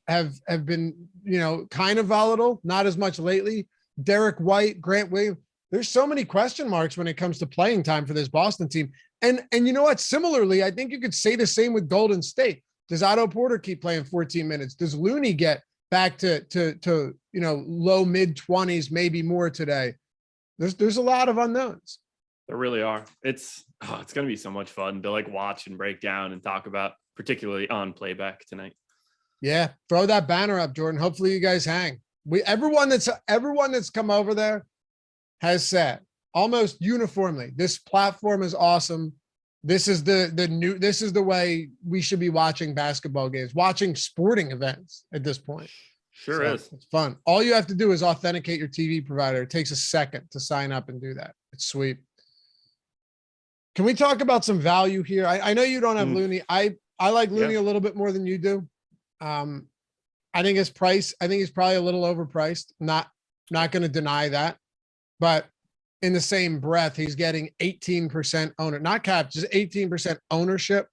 been, you know, kind of volatile, not as much lately. Derek White, Grant Williams. There's so many question marks when it comes to playing time for this Boston team. And you know what? Similarly, I think you could say the same with Golden State. Does Otto Porter keep playing 14 minutes? Does Looney get back to you know, low mid 20s, maybe more today? There's a lot of unknowns. There really are. It's going to be so much fun to like watch and break down and talk about, particularly on playback tonight. Yeah, throw that banner up, Jordan. Hopefully you guys hang. Everyone that's come over there has said almost uniformly, this platform is awesome. This is this is the way we should be watching basketball games, watching sporting events at this point. Sure is. It's fun. All you have to do is authenticate your TV provider. It takes a second to sign up and do that. It's sweet. Can we talk about some value here? I know you don't have Looney. I like Looney a little bit more than you do. I think his price, I think he's probably a little overpriced. Not going to deny that. But in the same breath, he's getting 18% owner, not cap, just 18% ownership.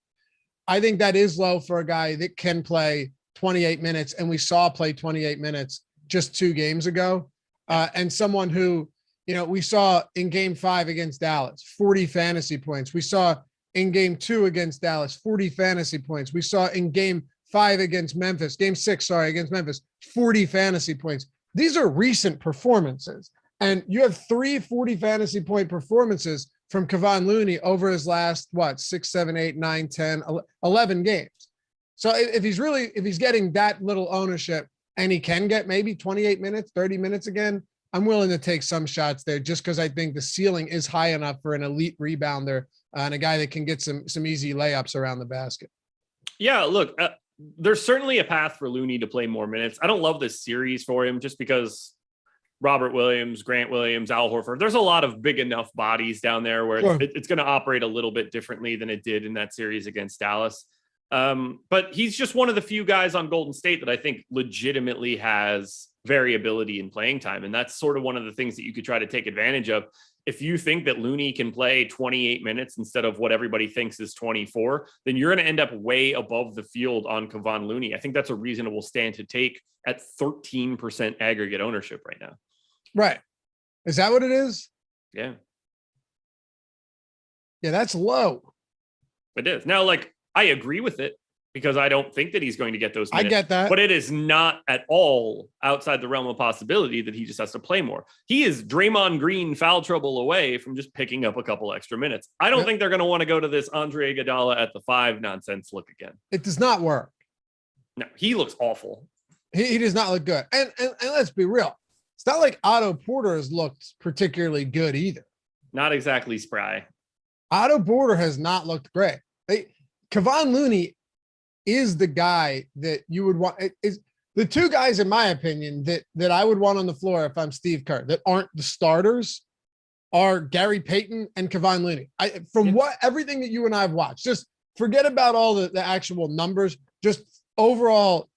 I think that is low for a guy that can play 28 minutes. And we saw play 28 minutes just 2 games ago. And someone who, you know, we saw in game 5 against Dallas, 40 fantasy points. We saw in game 2 against Dallas, 40 fantasy points. We saw in game 5 against Memphis, game 6, against Memphis, 40 fantasy points. These are recent performances. And you have 3 40 fantasy point performances from Kevon Looney over his last, 6, 7, 8, 9, 10, 11 games. So if he's getting that little ownership, and he can get maybe 28 minutes, 30 minutes again, I'm willing to take some shots there just because I think the ceiling is high enough for an elite rebounder and a guy that can get some easy layups around the basket. Yeah, look, there's certainly a path for Looney to play more minutes. I don't love this series for him just because Robert Williams, Grant Williams, Al Horford, there's a lot of big enough bodies down there where it's going to operate a little bit differently than it did in that series against Dallas. But he's just one of the few guys on Golden State that I think legitimately has variability in playing time. And that's sort of one of the things that you could try to take advantage of. If you think that Looney can play 28 minutes instead of what everybody thinks is 24, then you're going to end up way above the field on Kevon Looney. I think that's a reasonable stand to take at 13% aggregate ownership right now. Right. Is that what it is? Yeah. Yeah, that's low. It is. Now, like, I agree with it because I don't think that he's going to get those minutes. I get that. But it is not at all outside the realm of possibility that he just has to play more. He is Draymond Green foul trouble away from just picking up a couple extra minutes. I don't think they're going to want to go to this Andre Iguodala at the 5 nonsense look again. It does not work. No, he looks awful. He does not look good. And let's be real. It's not like Otto Porter has looked particularly good either. Not exactly spry. Otto Porter has not looked great. Kevon Looney is the guy that you would want. Is the two guys, in my opinion, that I would want on the floor if I'm Steve Kerr that aren't the starters are Gary Payton and Kevon Looney. Everything that you and I have watched, just forget about all the actual numbers. Just overall,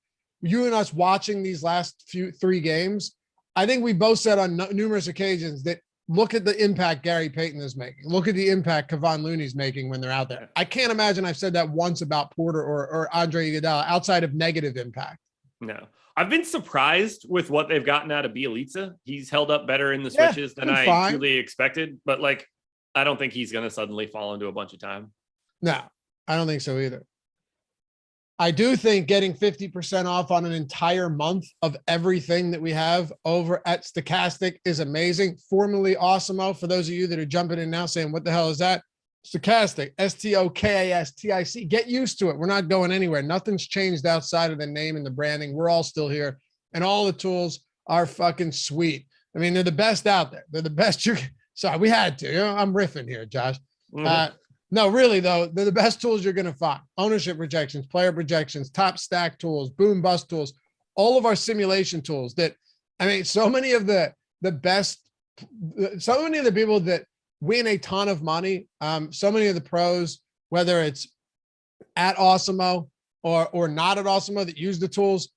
you and us watching these last 3 games, I think we both said on numerous occasions that look at the impact Gary Payton is making. Look at the impact Kevon Looney's making when they're out there. I can't imagine I've said that once about Porter or Andre Iguodala outside of negative impact. No. I've been surprised with what they've gotten out of Bielitsa. He's held up better in the switches than I truly expected. But, like, I don't think he's going to suddenly fall into a bunch of time. No, I don't think so either. I do think getting 50% off on an entire month of everything that we have over at Stochastic is amazing. Formerly Awesemo, for those of you that are jumping in now saying, what the hell is that? Stochastic, Stokastic. Get used to it. We're not going anywhere. Nothing's changed outside of the name and the branding. We're all still here. And all the tools are fucking sweet. I mean, they're the best out there. They're the best. Sorry, we had to. I'm riffing here, Josh. No, really, though, they're the best tools you're going to find. Ownership projections, player projections, top stack tools, boom bust tools, all of our simulation tools that, I mean, so many of the best, so many of the people that win a ton of money, so many of the pros, whether it's at Awesemo or not at Awesemo that use the tools,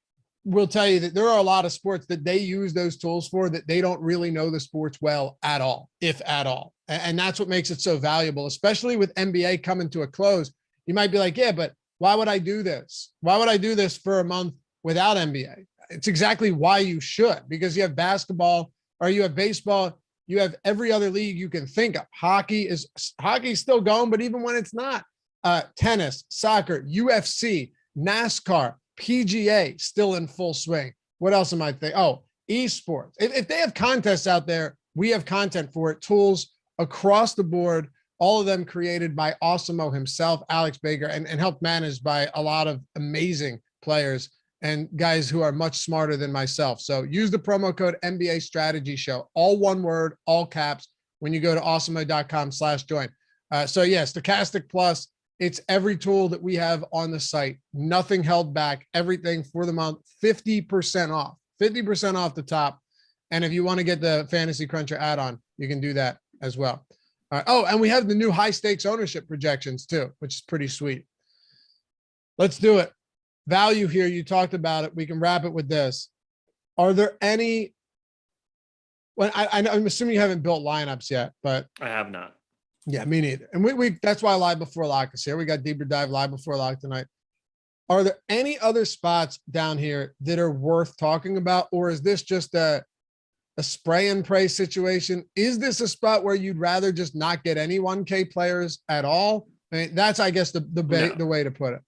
will tell you that there are a lot of sports that they use those tools for that they don't really know the sports well at all, if at all. And that's what makes it so valuable, especially with NBA coming to a close. You might be like, yeah, but why would I do this? Why would I do this for a month without NBA? It's exactly why you should, because you have basketball or you have baseball. You have every other league you can think of. Hockey's still going, but even when it's not, tennis, soccer, UFC, NASCAR, PGA still in full swing. What else am I thinking? Oh, esports. If they have contests out there, we have content for it. Tools across the board, all of them created by Awesemo himself, Alex Baker, and helped managed by a lot of amazing players and guys who are much smarter than myself. So use the promo code NBA Strategy Show, all one word, all caps, when you go to awesemo.com/join. So yeah, Stochastic Plus, it's every tool that we have on the site, nothing held back, everything for the month, 50% off the top. And if you want to get the Fantasy Cruncher add-on, you can do that as well. Oh, and we have the new high stakes ownership projections too, which is pretty sweet. Let's do it. Value here. You talked about it. We can wrap it with this. Are there any, I'm assuming you haven't built lineups yet, but I have not. Yeah, me neither. And we that's why Live Before Lock is here. We got Deeper Dive Live Before Lock tonight. Are there any other spots down here that are worth talking about? Or is this just a spray and pray situation? Is this a spot where you'd rather just not get any 1K players at all? I mean, that's, I guess, the way to put it.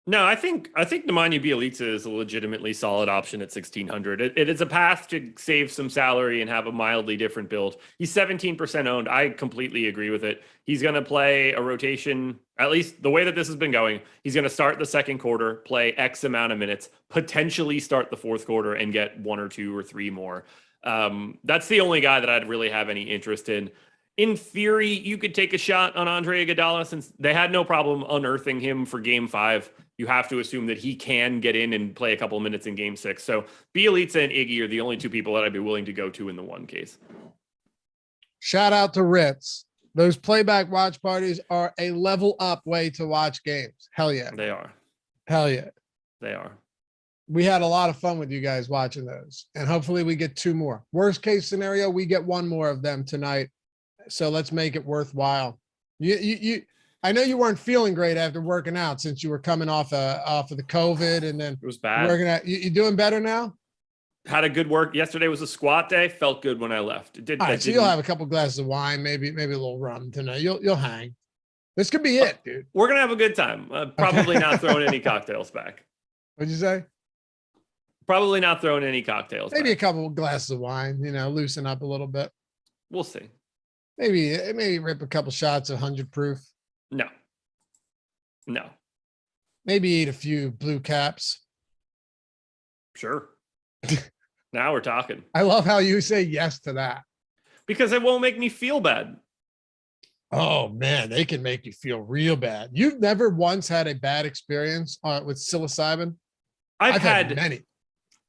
No, I think Nemanja Bjelica is a legitimately solid option at 1,600. It is a path to save some salary and have a mildly different build. He's 17% owned. I completely agree with it. He's going to play a rotation, at least the way that this has been going. He's going to start the second quarter, play X amount of minutes, potentially start the fourth quarter and get 1 or 2 or 3 more. That's the only guy that I'd really have any interest in. In theory, you could take a shot on Andre Iguodala since they had no problem unearthing him for Game 5. You have to assume that he can get in and play a couple of minutes in Game 6. So Bjelica and Iggy are the only 2 people that I'd be willing to go to in the one case. Shout out to Ritz. Those playback watch parties are a level up way to watch games. Hell yeah. They are. Hell yeah. They are. We had a lot of fun with you guys watching those, and hopefully we get 2 more. Worst case scenario, we get 1 more of them tonight. So let's make it worthwhile. I know you weren't feeling great after working out since you were coming off of the COVID, and then it was bad. Working out. You doing better now? Had a good work. Yesterday was a squat day. Felt good when I left. It did. All right, so you'll have a couple glasses of wine, maybe a little rum tonight. You'll hang. This could be it, dude. We're gonna have a good time. Probably not throwing any cocktails back. What'd you say? Probably not throwing any cocktails. Maybe back. a couple of glasses of wine. Loosen up a little bit. We'll see. Maybe rip a couple shots of 100 proof. No. Maybe eat a few blue caps. Sure. Now we're talking. I love how you say yes to that. Because it won't make me feel bad. Oh man, they can make you feel real bad. You've never once had a bad experience with psilocybin? I've had many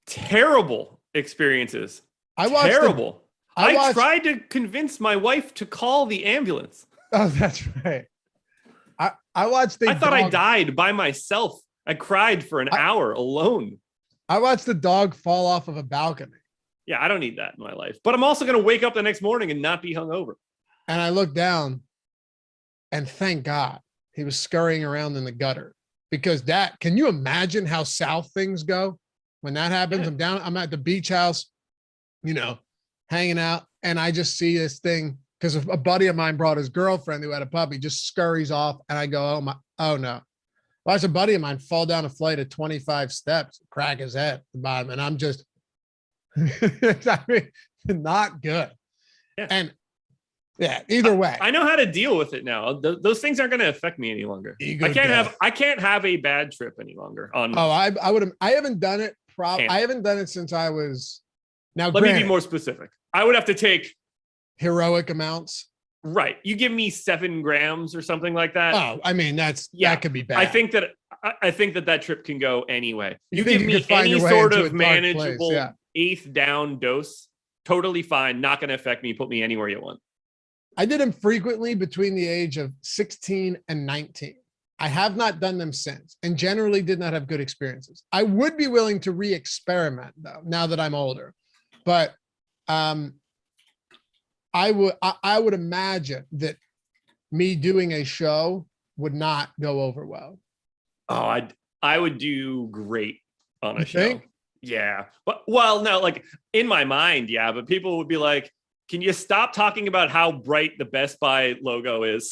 terrible experiences. I tried to convince my wife to call the ambulance. Oh, that's right. I watched I thought I died by myself. I cried for an hour alone. I watched the dog fall off of a balcony. Yeah, I don't need that in my life. But I'm also going to wake up the next morning and not be hungover. And I looked down, and thank God he was scurrying around in the gutter. Because can you imagine how south things go when that happens? Yeah. I'm at the beach house, hanging out, and I just see this thing because a buddy of mine brought his girlfriend who had a puppy, just scurries off, and I go, oh no. Watch a buddy of mine fall down a flight of 25 steps, crack his head at the bottom, and I'm just not good. Yeah. And yeah, either way. I know how to deal with it now. Those things aren't going to affect me any longer. I can't have a bad trip any longer. I haven't done it. I haven't done it since I was. Now, let me be more specific. I would have to take heroic amounts. Right. You give me 7 grams or something like that. Oh, I mean, that could be bad. I think that trip can go anyway. You give me any sort of manageable 8th down dose. Totally fine. Not going to affect me. Put me anywhere you want. I did them frequently between the age of 16 and 19. I have not done them since and generally did not have good experiences. I would be willing to re-experiment though, now that I'm older, but I would imagine that me doing a show would not go over well. Oh, I would do great on a show. Think? Yeah. But no, like in my mind, yeah, but people would be like, can you stop talking about how bright the Best Buy logo is?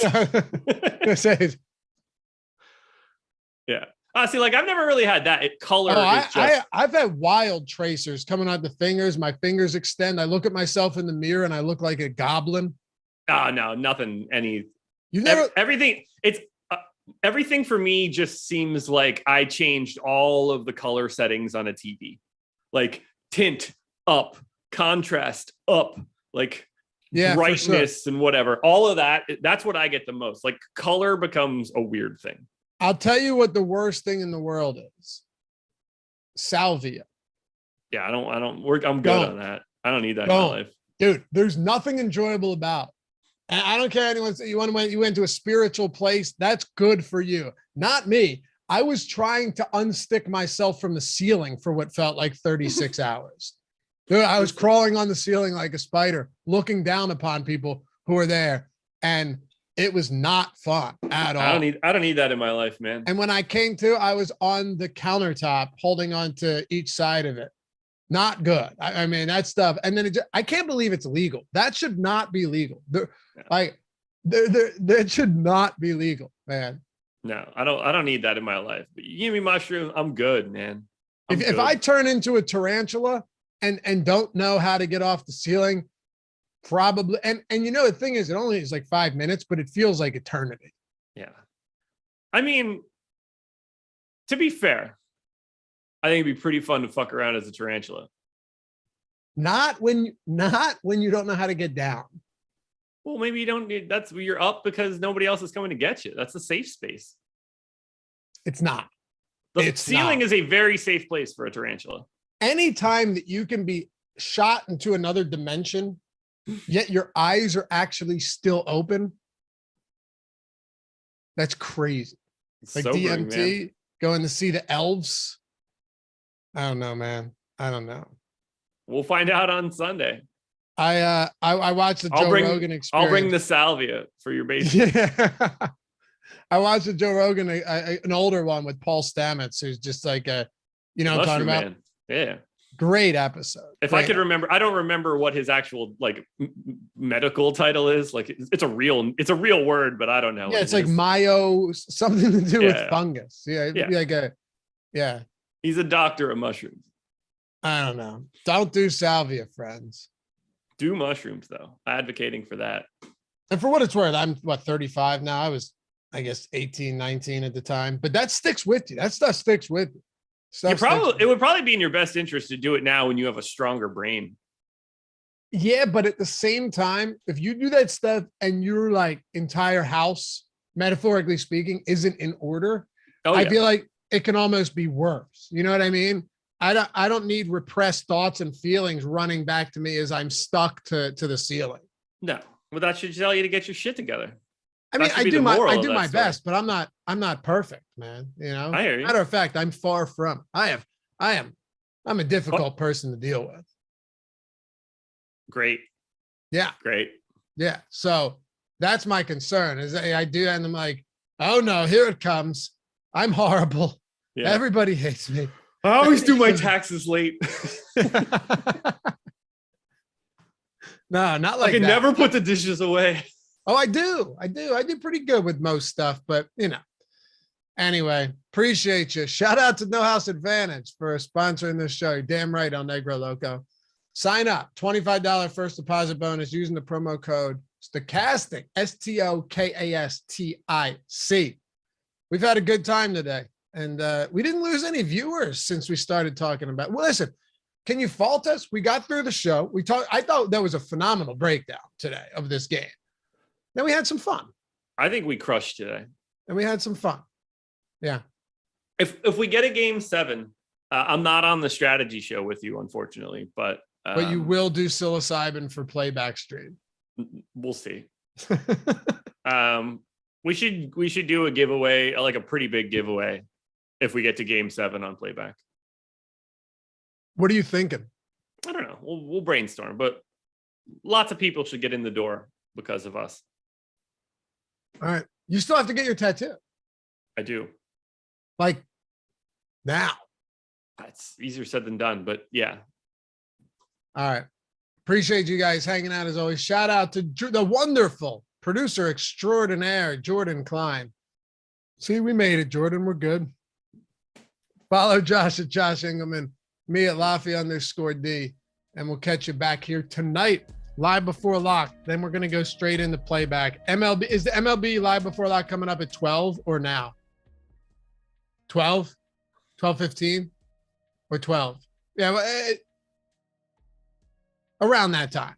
Yeah. See, like I've never really had that. Color. I've had wild tracers coming out the fingers. My fingers extend. I look at myself in the mirror and I look like a goblin. No, nothing. Everything. Everything for me just seems like I changed all of the color settings on a TV, like tint up, contrast up, like brightness and whatever. All of that. That's what I get the most. Like color becomes a weird thing. I'll tell you what the worst thing in the world is. Salvia. Yeah, I'm good on that. I don't need that in my life. Dude, there's nothing enjoyable about it. And I don't care anyone say you went to a spiritual place. That's good for you. Not me. I was trying to unstick myself from the ceiling for what felt like 36 hours. Dude, I was crawling on the ceiling like a spider, looking down upon people who were there. And it was not fun at all. I don't need that in my life, man. And when I came to, I was on the countertop holding on to each side of it. Not good. I mean, that stuff. And then I can't believe it's legal. That should not be legal. That should not be legal, man. No, I don't need that in my life. But you give me mushroom, I'm good, man. If I turn into a tarantula and don't know how to get off the ceiling, probably. And the thing is, it only is like 5 minutes, but it feels like eternity. Yeah. I mean, to be fair, I think it'd be pretty fun to fuck around as a tarantula. Not when you don't know how to get down. Well, maybe you don't need, that's where you're up because nobody else is coming to get you. That's a safe space. It's not. The ceiling is a very safe place for a tarantula. Anytime that you can be shot into another dimension, yet your eyes are actually still open, that's crazy. Like Sobering, DMT, man. going to see the elves. I don't know, man. I don't know. We'll find out on Sunday. I watched the Joe Rogan experience. I'll bring the salvia for your basement. Yeah. I watched the Joe Rogan, an older one with Paul Stamets, who's just like what I'm talking about? Man. Yeah. Great episode. If I could remember, I don't remember what his actual like medical title is. Like it's a real word, but I don't know. Yeah, it's like myo, something to do with fungus. Yeah. He's a doctor of mushrooms. I don't know. Don't do salvia, friends. Do mushrooms though. Advocating for that. And for what it's worth, I'm 35 now. I was, I guess, 18, 19 at the time. But that sticks with you. That stuff sticks with you. It would probably be in your best interest to do it now when you have a stronger brain. Yeah, but at the same time, if you do that stuff and your like entire house, metaphorically speaking, isn't in order, I feel like it can almost be worse. You know what I mean? I don't need repressed thoughts and feelings running back to me as I'm stuck to the ceiling. No, well, that should tell you to get your shit together. I mean, I do my best, but I'm not perfect, man. I hear you. Matter of fact, I'm far from. I'm a difficult person to deal with. Great. Yeah. Great. Yeah. So that's my concern is I do. And I'm like, oh no, here it comes. I'm horrible. Yeah. Everybody hates me. I always do my taxes late. No, not like I can never put the dishes away. Oh, I do pretty good with most stuff, but anyway, appreciate you. Shout out to No House Advantage for sponsoring this show. You're damn right, El Negro Loco. Sign up, $25 first deposit bonus using the promo code Stokastic, STOKASTIC. We've had a good time today, and we didn't lose any viewers since we started talking about. Well, listen, can you fault us? We got through the show. I thought that was a phenomenal breakdown today of this game. Then we had some fun. I think we crushed today. And we had some fun. Yeah. If we get a game 7, I'm not on the strategy show with you, unfortunately, but you will do psilocybin for playback stream. We'll see. We should do a giveaway, like a pretty big giveaway, if we get to game 7 on playback. What are you thinking? I don't know. We'll brainstorm, but lots of people should get in the door because of us. All right. You still have to get your tattoo. I do. Like now. It's easier said than done, but yeah. All right. Appreciate you guys hanging out as always. Shout out to the wonderful producer extraordinaire, Jordan Klein. See, we made it, Jordan. We're good. Follow Josh at Josh Engleman, me at Laffy_D, and we'll catch you back here tonight. Live before lock. Then we're going to go straight into playback. MLB, is the MLB live before lock coming up at 12 or now? 12? 12:15 or 12? Yeah, around that time.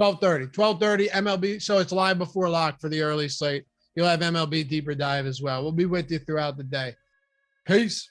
12:30 MLB. So it's live before lock for the early slate. You'll have MLB deeper dive as well. We'll be with you throughout the day. Peace.